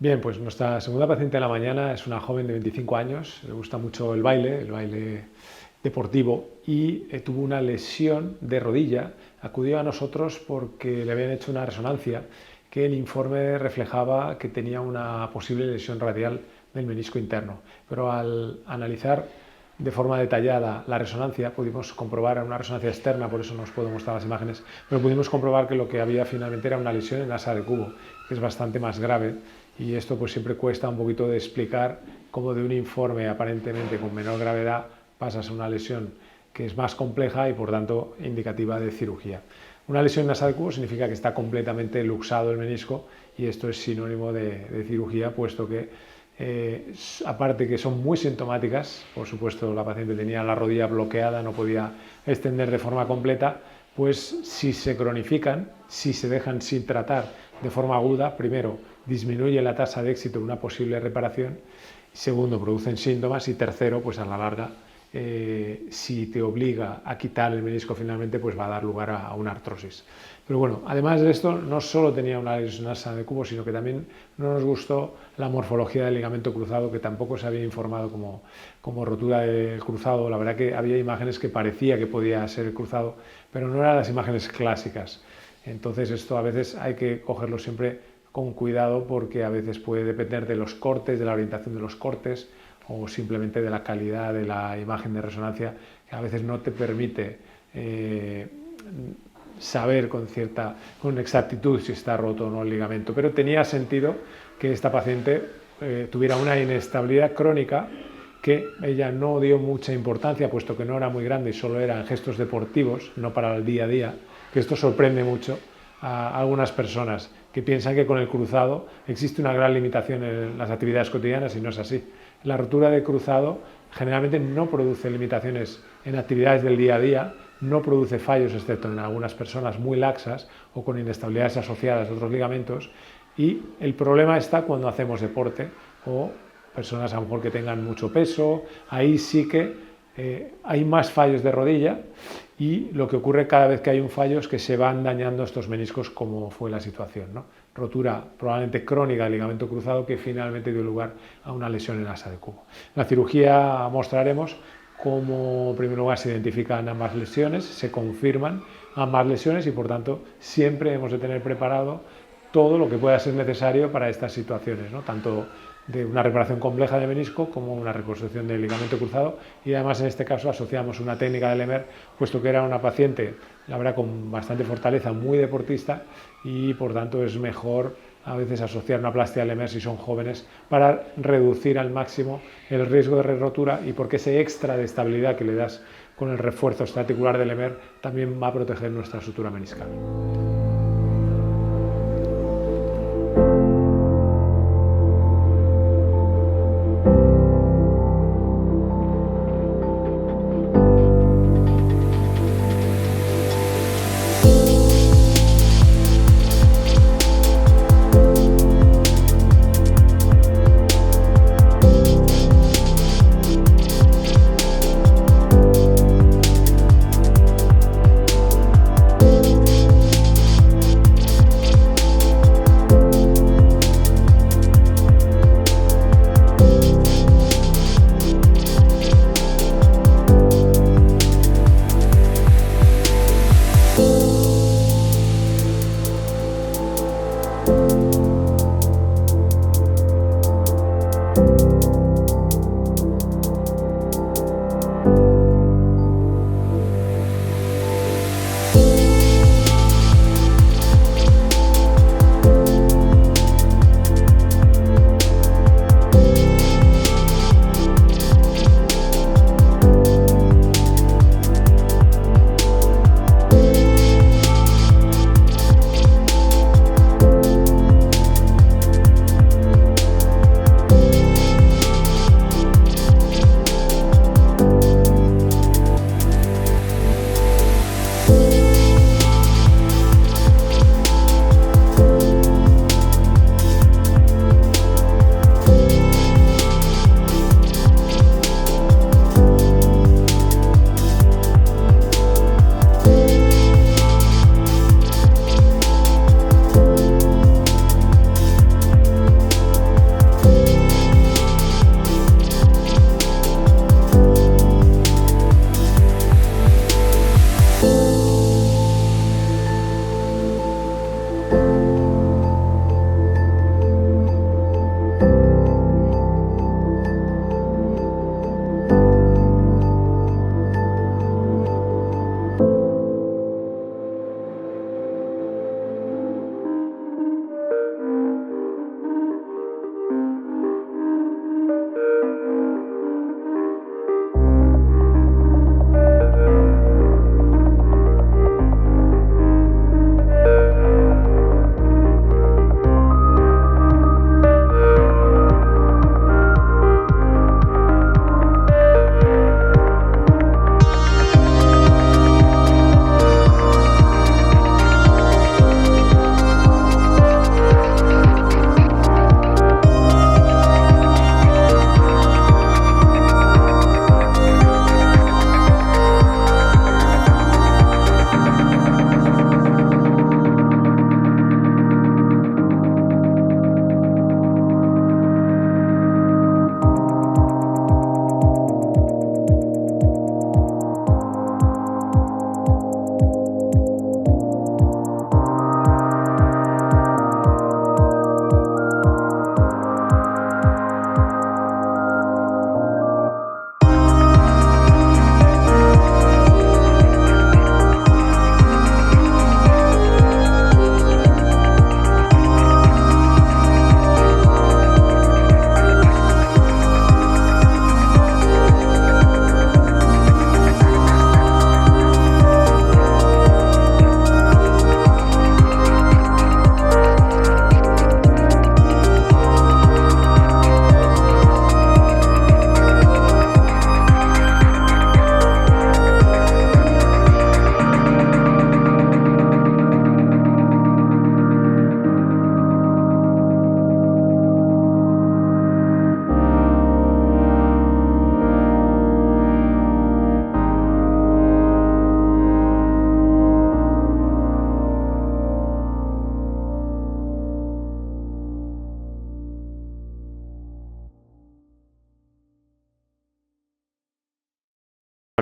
Bien, pues nuestra segunda paciente de la mañana es una joven de 25 años, le gusta mucho el baile deportivo y tuvo una lesión de rodilla. Acudió a nosotros porque le habían hecho una resonancia que el informe reflejaba que tenía una posible lesión radial del menisco interno. Pero al analizar de forma detallada la resonancia, pudimos comprobar, una resonancia externa, por eso no os puedo mostrar las imágenes, pero pudimos comprobar que lo que había finalmente era una lesión en asa de cubo, que es bastante más grave, y esto pues siempre cuesta un poquito de explicar cómo de un informe aparentemente con menor gravedad pasas a una lesión que es más compleja y por tanto indicativa de cirugía. Una lesión en asa de cubo significa que está completamente luxado el menisco y esto es sinónimo de cirugía, puesto que aparte que son muy sintomáticas, por supuesto la paciente tenía la rodilla bloqueada, no podía extender de forma completa, pues si se cronifican, si se dejan sin tratar de forma aguda, primero disminuye la tasa de éxito de una posible reparación, segundo producen síntomas y tercero, pues a la larga, si te obliga a quitar el menisco finalmente, pues va a dar lugar a una artrosis. Pero bueno, además de esto, no solo tenía una lesión en asa de cubo, sino que también no nos gustó la morfología del ligamento cruzado, que tampoco se había informado como rotura del cruzado. La verdad que había imágenes que parecía que podía ser el cruzado, pero no eran las imágenes clásicas. Entonces esto a veces hay que cogerlo siempre con cuidado porque a veces puede depender de los cortes, de la orientación de los cortes o simplemente de la calidad de la imagen de resonancia, que a veces no te permite saber con exactitud si está roto o no el ligamento. Pero tenía sentido que esta paciente tuviera una inestabilidad crónica que ella no dio mucha importancia, puesto que no era muy grande y solo era en gestos deportivos, no para el día a día, que esto sorprende mucho a algunas personas que piensan que con el cruzado existe una gran limitación en las actividades cotidianas y no es así. La rotura de cruzado generalmente no produce limitaciones en actividades del día a día, no produce fallos excepto en algunas personas muy laxas o con inestabilidades asociadas a otros ligamentos, y el problema está cuando hacemos deporte o personas a lo mejor que tengan mucho peso. Ahí sí que hay más fallos de rodilla y lo que ocurre cada vez que hay un fallo es que se van dañando estos meniscos, como fue la situación, ¿no? Rotura probablemente crónica del ligamento cruzado que finalmente dio lugar a una lesión en asa de cubo. En la cirugía mostraremos cómo en primer lugar se identifican ambas lesiones, se confirman ambas lesiones y por tanto siempre hemos de tener preparado todo lo que pueda ser necesario para estas situaciones, ¿no? Tanto de una reparación compleja de menisco como una reconstrucción del ligamento cruzado, y además en este caso asociamos una técnica de Lemaire, puesto que era una paciente, la verdad, con bastante fortaleza, muy deportista, y por tanto es mejor a veces asociar una plástica de Lemaire si son jóvenes para reducir al máximo el riesgo de re-rotura, y porque ese extra de estabilidad que le das con el refuerzo extraarticular de Lemaire también va a proteger nuestra sutura meniscal.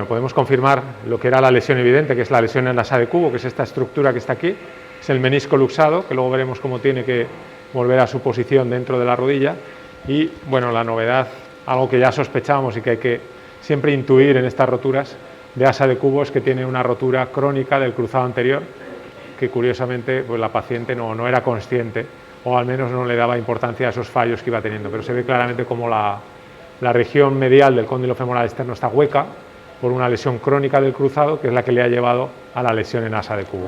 bueno, podemos confirmar lo que era la lesión evidente, que es la lesión en asa de cubo, que es esta estructura que está aquí, es el menisco luxado, que luego veremos cómo tiene que volver a su posición dentro de la rodilla. Y bueno, la novedad, algo que ya sospechábamos y que hay que siempre intuir en estas roturas de asa de cubo, es que tiene una rotura crónica del cruzado anterior, que curiosamente pues la paciente no era consciente, o al menos no le daba importancia a esos fallos que iba teniendo, pero se ve claramente como la región medial del cóndilo femoral externo está hueca por una lesión crónica del cruzado, que es la que le ha llevado a la lesión en asa de cubo.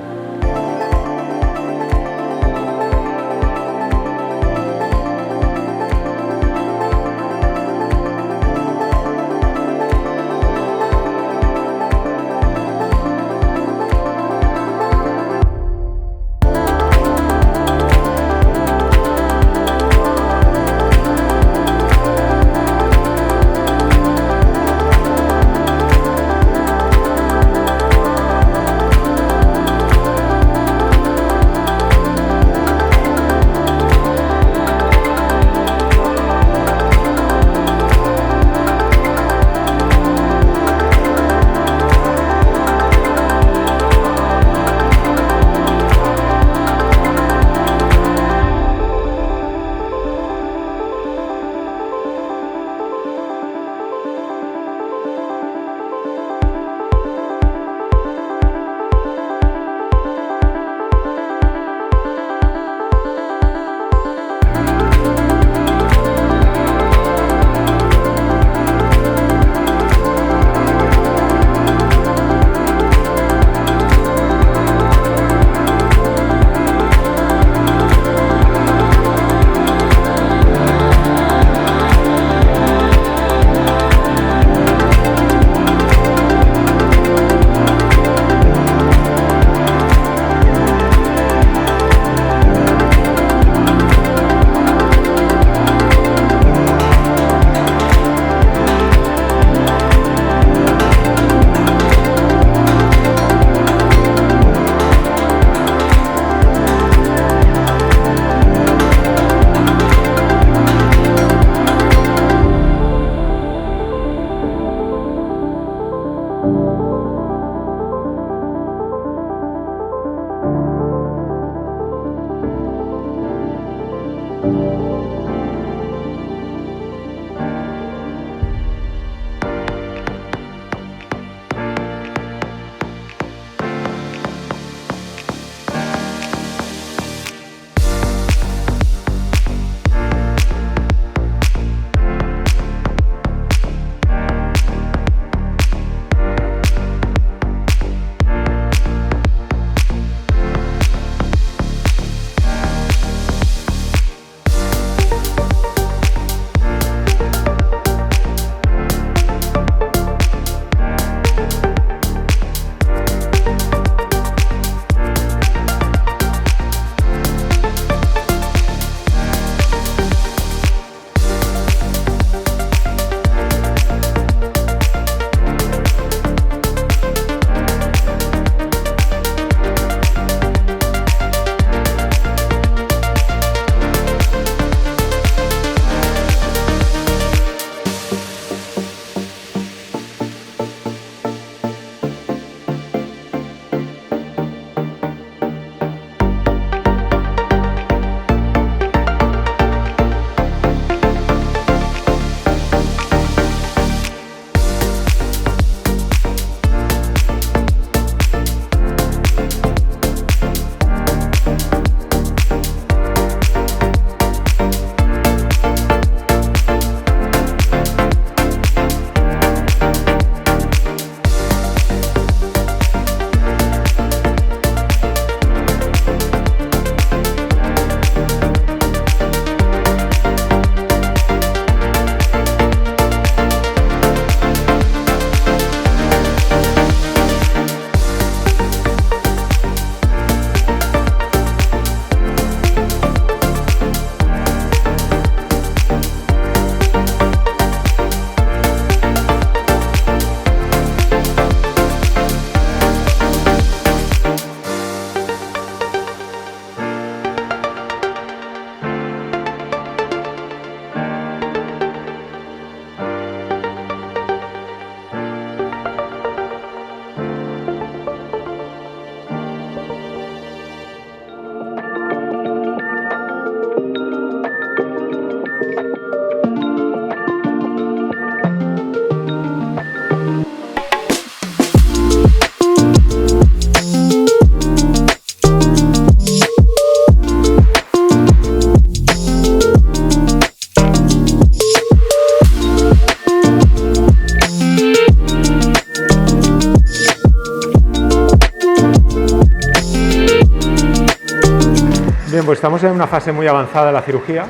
Bien, pues estamos en una fase muy avanzada de la cirugía.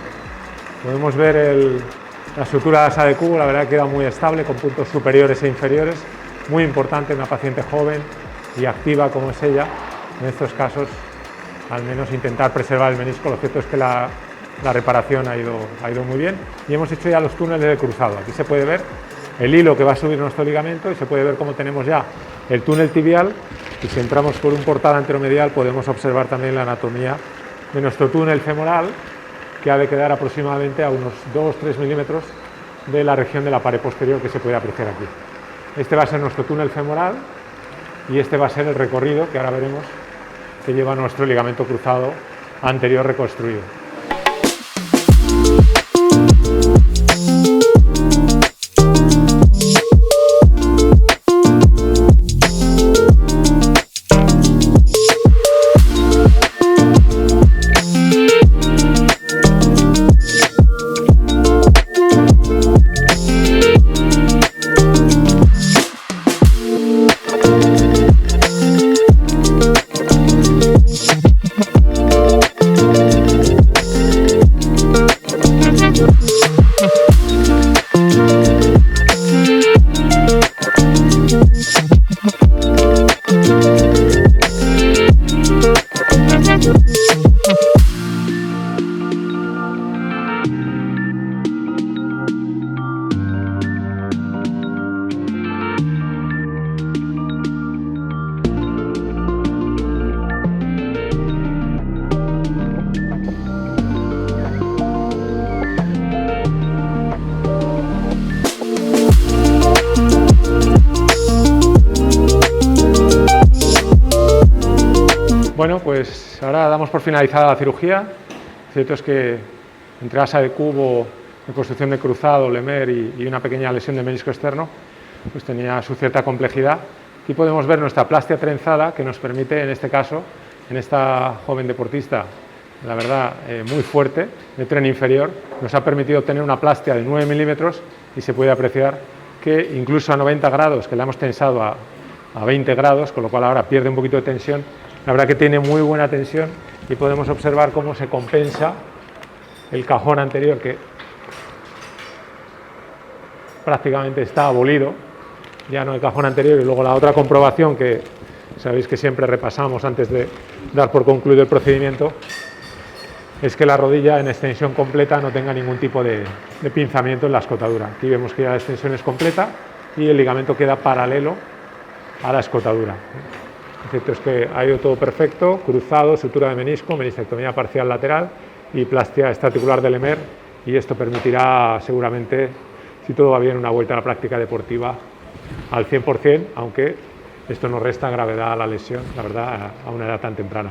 Podemos ver la estructura de asa de cubo, la verdad que queda muy estable, con puntos superiores e inferiores. Muy importante en una paciente joven y activa como es ella. En estos casos, al menos intentar preservar el menisco. Lo cierto es que la reparación ha ido muy bien. Y hemos hecho ya los túneles de cruzado. Aquí se puede ver el hilo que va a subir nuestro ligamento y se puede ver cómo tenemos ya el túnel tibial. Y si entramos por un portal anteromedial podemos observar también la anatomía de nuestro túnel femoral, que ha de quedar aproximadamente a unos 2-3 milímetros de la región de la pared posterior que se puede apreciar aquí. Este va a ser nuestro túnel femoral y este va a ser el recorrido que ahora veremos que lleva nuestro ligamento cruzado anterior reconstruido. Bueno, pues ahora damos por finalizada la cirugía. Lo cierto es que entre asa de cubo, reconstrucción de cruzado, Lemmer y una pequeña lesión de menisco externo, pues tenía su cierta complejidad. Aquí podemos ver nuestra plastia trenzada que nos permite, en este caso, en esta joven deportista, la verdad, muy fuerte, de tren inferior, nos ha permitido tener una plastia de 9 milímetros y se puede apreciar que incluso a 90 grados, que la hemos tensado a 20 grados, con lo cual ahora pierde un poquito de tensión. La verdad que tiene muy buena tensión y podemos observar cómo se compensa el cajón anterior, que prácticamente está abolido, ya no el cajón anterior. Y luego la otra comprobación que sabéis que siempre repasamos antes de dar por concluido el procedimiento es que la rodilla en extensión completa no tenga ningún tipo de pinzamiento en la escotadura. Aquí vemos que ya la extensión es completa y el ligamento queda paralelo a la escotadura. Lo cierto es que ha ido todo perfecto, cruzado, sutura de menisco, meniscectomía parcial lateral y plastia estaticular de Lemmer, y esto permitirá seguramente, si todo va bien, una vuelta a la práctica deportiva al 100%, aunque esto no resta gravedad a la lesión, la verdad, a una edad tan temprana.